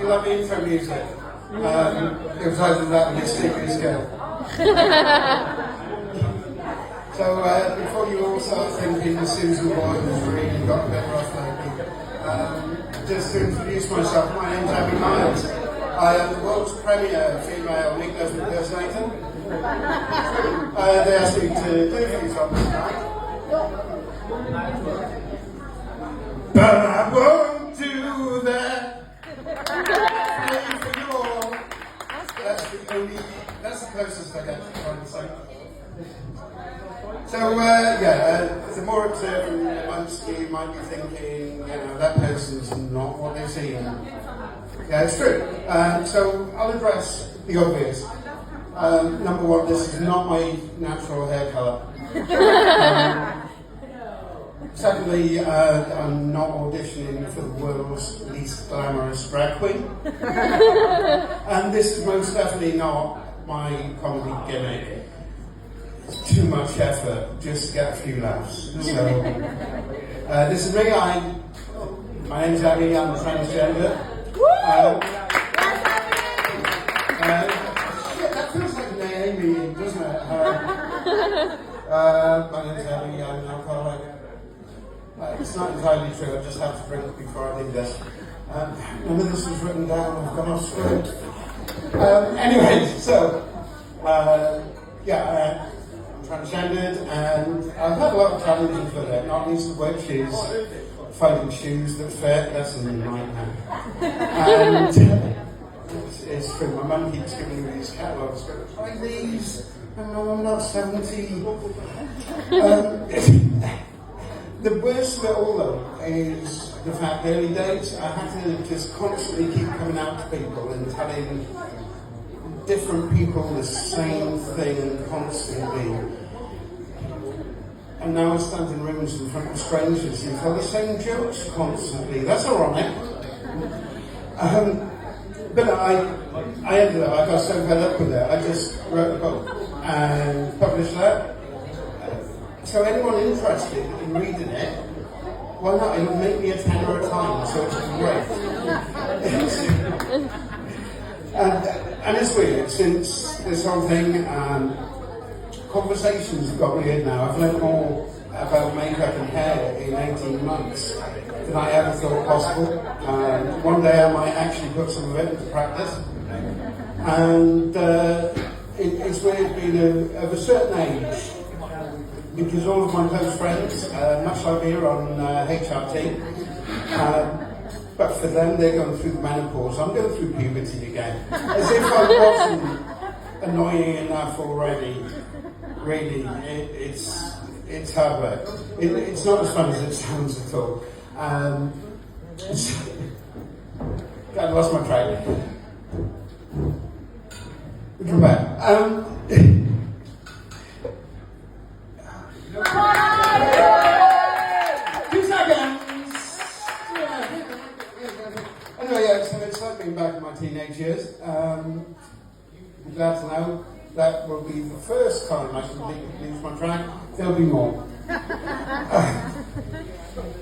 you love the intro music? It was either that or this Stickers Girl. So before you all start thinking the Susan Boy has really got a bit rough lately, just to introduce myself, my name's Abi Myles. I am the world's premier female Nicholas impersonator. They asked me to do things on this night. But I won't do that. For you all. That's the closest I get to trying to say. So, the more observant amongst you might be thinking, that person's not what they seem. Yeah, it's true. So, I'll address the obvious. Number one, this is not my natural hair colour. Secondly, I'm not auditioning for the world's least glamorous drag queen. And this is most definitely not my comedy gimmick. It's too much effort just to get a few laughs. So, this is me. My name's Abi. I'm transgender. That feels like an AA meeting, doesn't it? My name's Abi. I'm an alcoholic. It's not entirely true. I just had to drink before I did this. None of this was written down. I've gone off script. Anyway, so I'm transgendered, and I've had a lot of challenges with it. Not least of which is finding shoes that fit. That's a nightmare. And it's true. My mum keeps giving me these catalogues. Try these. Oh, I'm not 70. The worst of it all, though, is the fact early days I had to just constantly keep coming out to people and telling different people the same thing constantly. And now I stand in rooms in front of strangers and tell the same jokes constantly. That's ironic. But I ended up, I got so fed up with it, I just wrote a book and published that. So anyone interested in reading it, why not? It'll make me a tenner a time, so it's great. and it's weird, since this whole thing, conversations have got weird now. I've learned more about makeup and hair in 18 months than I ever thought possible. One day I might actually put some of it into practice. And it's weird being of a certain age, because all of my close friends, much like me, are on HRT, but for them, they're going through the menopause. I'm going through puberty again. As if I wasn't annoying enough already. Really, it's hard work. It's not as fun as it sounds at all. I lost my track. We come back. 2 seconds. Anyway, so it's like being back in my teenage years. I'm glad to know that will be the first time I should lose my track. There'll be more.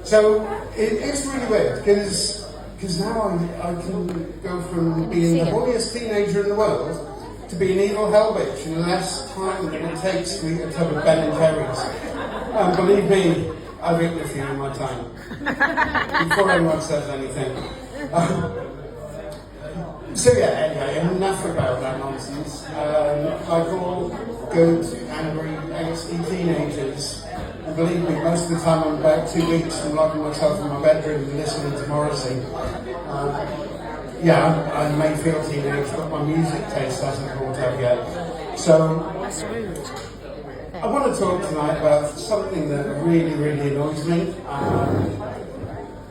So it's really weird because now I can go from being the horniest teenager in the world to be an evil hell bitch in less time than it takes to eat a tub of Ben and Jerry's. Believe me, I've eaten a few in my time. Before anyone says anything. Anyway, enough about that nonsense. Like all good, angry, angsty teenagers, and believe me, most of the time I'm about 2 weeks from locking myself in my bedroom and listening to Morrissey. I may feel teenage, but my music taste hasn't caught up yet. So, I want to talk tonight about something that really, really annoys me.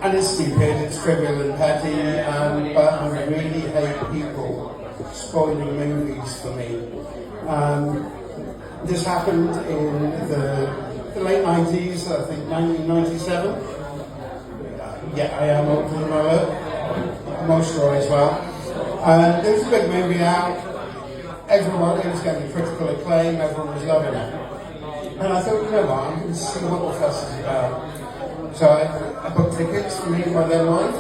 And it's stupid, it's trivial and petty, but I really hate people spoiling movies for me. This happened in the late 90s, I think 1997. Yeah, I am old in my work. Emotional as well. There was a big movie out. It was getting critical acclaim, everyone was loving it. And I thought, you know what, I'm going to see what the fuss is about. So I booked tickets for me and my then wife.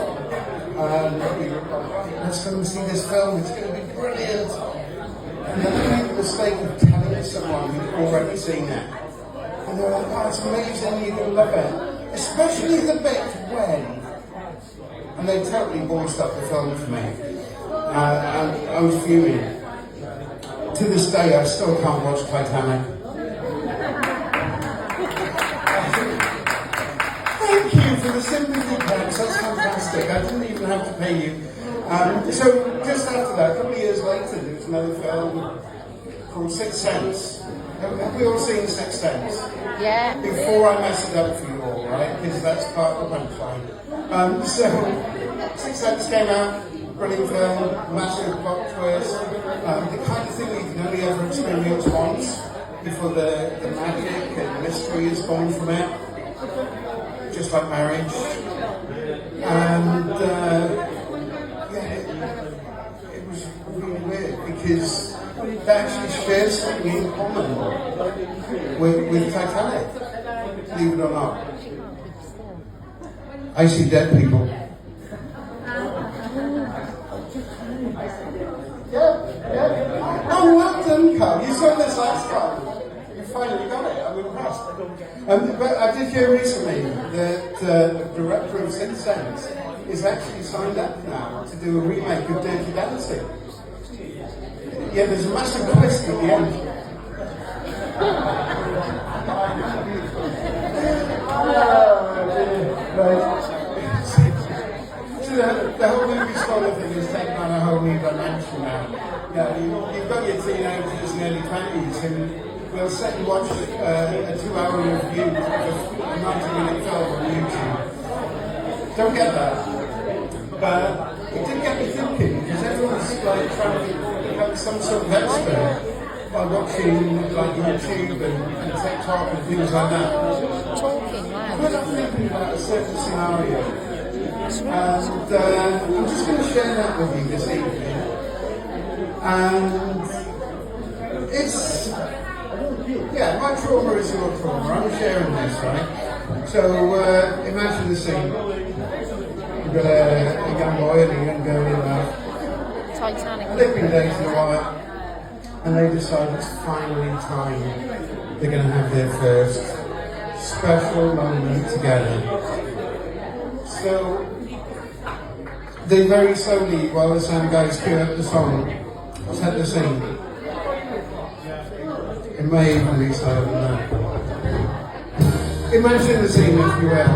And we were like, right, let's go and see this film, it's going to be brilliant. And then I made the mistake of telling someone who'd already seen it. And they were like, oh, it's amazing, you're going to love it. Especially the bit when. And they totally voiced up the film for me. And I was fuming. To this day, I still can't watch Titanic. Thank you for the sympathy packs, that's fantastic. I didn't even have to pay you. So just after that, a couple of years later, there was another film called Sixth Sense. Have we all seen Sixth Sense? Yeah. Before I mess it up for you all, right? Because that's part of the punchline. So Sixth Sense came out, brilliant film, massive plot twist. The kind of thing you can only ever experience once before the magic and mystery is gone from it. Just like marriage. And it was really weird because they actually shared something in common with Titanic, believe it or not. I see dead people. Yeah. Oh, well done, Carl. You saw this last time. You finally got it. I'm impressed. But I did hear recently that the director of Sixth Sense is actually signed up now to do a remake of Dirty Dancing. Yeah, there's a massive twist at the end. So the whole movie scholar thing is taken on a whole new dimension now. Yeah, you've got your teenagers and early 20s and we'll sit and watch a 2-hour review of a 90-minute film on YouTube. Don't get that. But it did get me thinking, because everyone's like trying to become some sort of expert by watching like YouTube and TikTok and things like that. Talking loud. When I'm thinking about a certain scenario, and I'm just going to share that with you this evening. And it's, yeah, my trauma is your trauma. I'm sharing this, right? So imagine the scene. You've got a young boy and a young girl in love. Titanic. They've been dating a while, and they decide it's finally time. They're going to have their first special moment together. So they very slowly, while the sound guys cue up the song, set the scene. It may even be slower than that. Imagine the scene, if you will.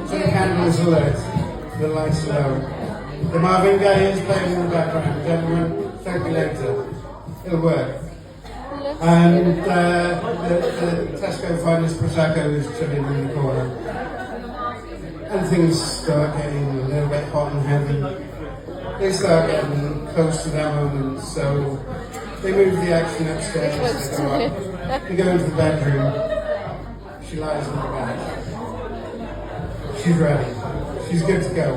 So the camera is alert, the lights are low. The Marvin Gaye is playing in the background. Gentlemen, thank you later. It'll work. And the Tesco finest Prosecco is chilling in the corner. And things start getting a little bit hot and heavy. They start getting close to that moment, so they move the action upstairs, they go up, they go into the bedroom, she lies on the bed. She's ready, she's good to go.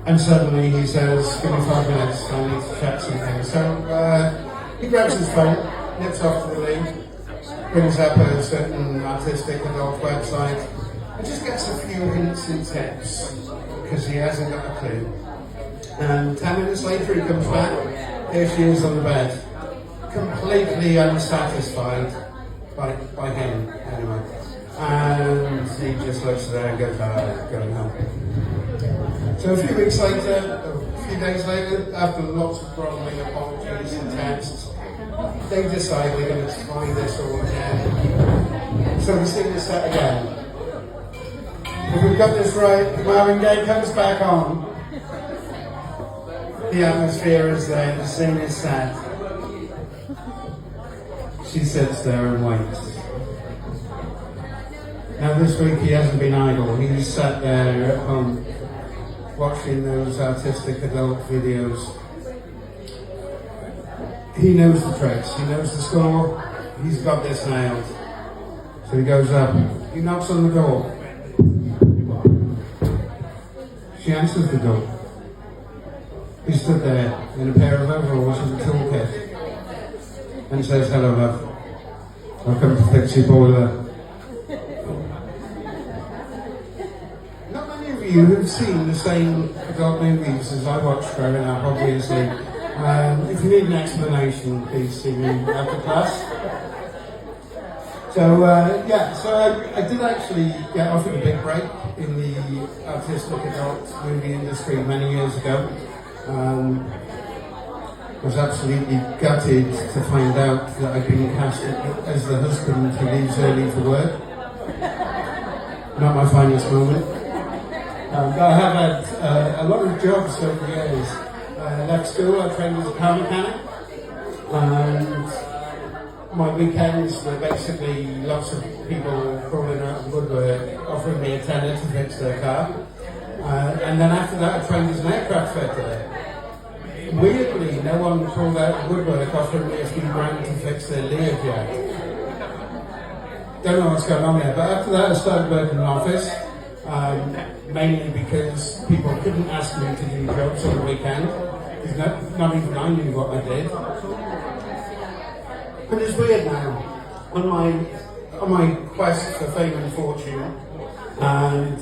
And suddenly he says, give me 5 minutes, I need to check something. So he grabs his phone, nips off to the link, brings up a certain artistic adult website, and just gets a few hints and tips, because he hasn't got a clue. And 10 minutes later he comes back, here she is on the bed, completely unsatisfied by him, anyway. And he just looks at her and goes, going home. So a few weeks later, a few days later, after lots of groveling apologies and texts, they decide they're going to try this all again. So we sing this set again. If we've got this right, Marvin Gaye comes back on. The atmosphere is there, the scene is set. She sits there and waits. Now this week he hasn't been idle, he's sat there at home watching those artistic adult videos. He knows the tricks, he knows the score, he's got this nailed. So he goes up, he knocks on the door. She answers the door. He stood there in a pair of overalls and a toolkit and says, hello love, I've come to fix your boiler. you have seen the same adult movies as I watched growing up, obviously. If you need an explanation, please see me after class. So, I did actually get offered a big break in the artistic adult movie industry many years ago. Was absolutely gutted to find out that I'd been cast as the husband who leaves early for work. Not my finest moment. But I have had a lot of jobs over the years. I left school, I trained as a car mechanic, and my weekends were basically lots of people crawling out of the woodwork, offering me a tenner to fix their car. And then after that, I trained as an aircraft fitter. Weirdly, no one crawled out of the woodwork offering me a few grand to fix their Learjet. Don't know what's going on there, but after that, I started working in an office. Mainly because people couldn't ask me to do jobs on the weekend, because not even I knew what I did. But it's weird now, on my quest for fame and fortune, and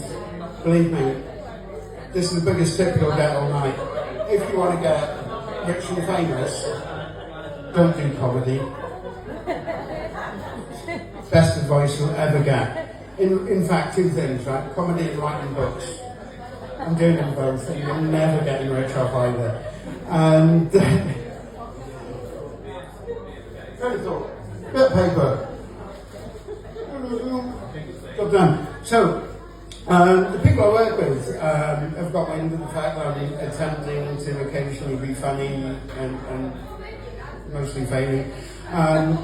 believe me, this is the biggest tip you'll get all night. If you want to get rich and famous, don't do comedy. Best advice you'll ever get. In fact, two things, right? Comedy and writing books. I'm doing them both, and you're never getting rich off either. And bit of paper. Job done. So, the people I work with have got wind of the fact that I'm attempting to occasionally be funny and mostly failing. And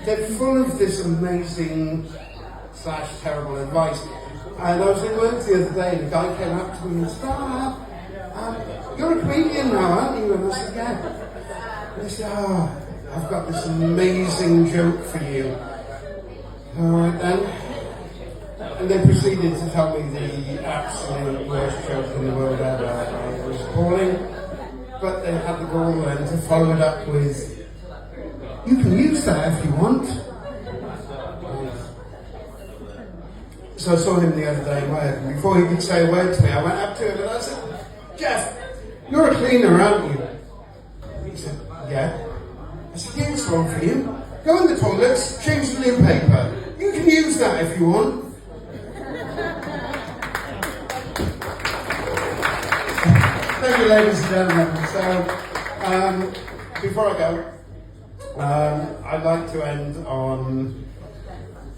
they're full of this amazing / terrible advice. And I was in work the other day, and a guy came up to me and said, you're a comedian now, aren't you? And I said, yeah. And he said, I've got this amazing joke for you. Alright then. And they proceeded to tell me the absolute worst joke in the world ever. It was appalling, but they had the gall then to follow it up with, you can use that if you want. So I saw him the other day, and before he could say a word to me, I went up to him and I said, Jeff, you're a cleaner, aren't you? He said, yeah. I said, yeah, what's wrong for you? Go in the toilets, change the new paper. You can use that if you want. Thank you, ladies and gentlemen. So, before I go, I'd like to end on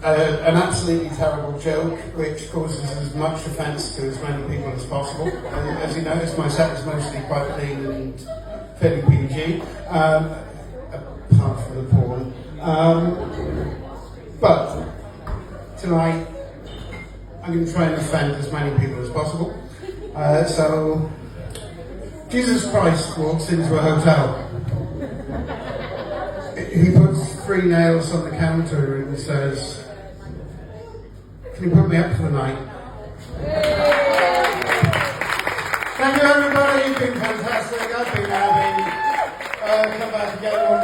an absolutely terrible joke which causes as much offence to as many people as possible. As you notice, my set is mostly quite clean and fairly PG, apart from the porn. But tonight, I'm going to try and offend as many people as possible. So, Jesus Christ walks into a hotel. He puts 3 nails on the counter and says, can you put me up for the night? Thank you everybody, you've been fantastic, I've been having, come back again.